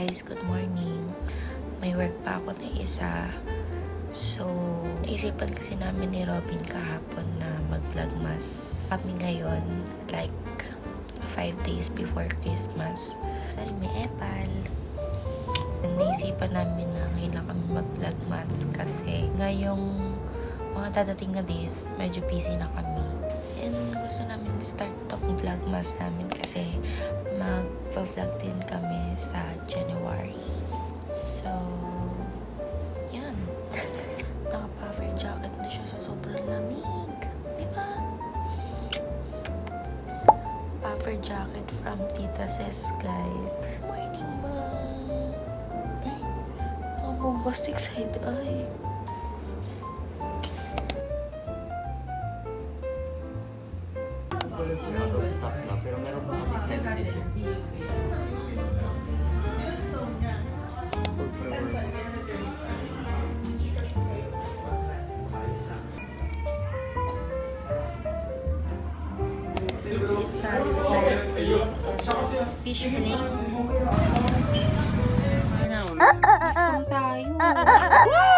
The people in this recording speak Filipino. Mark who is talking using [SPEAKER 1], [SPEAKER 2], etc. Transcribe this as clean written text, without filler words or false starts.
[SPEAKER 1] guys, good morning. May work pa ako na isa. So, naisipan kasi namin ni Robin kahapon na mag-vlogmas kami ngayon, like 5 days before Christmas. Sorry, may epal. Naisipan namin na ngayon lang kami mag-vlogmas kasi ngayong mga dadating na days, medyo busy na kami. And gusto namin start tong vlogmas namin kasi mag-vlog din kami sa January. So, yan. Naka-puffer jacket na siya sa sobrang lamig. Diba? Puffer jacket from Tita Ses, guys. Morning ba? Ay, bombastic side eye.
[SPEAKER 2] Kasi out of stock na, pero meron pa kami senses yun.
[SPEAKER 1] This is Salisbury steak and this is fish fillet. Gusto tayo. Wow!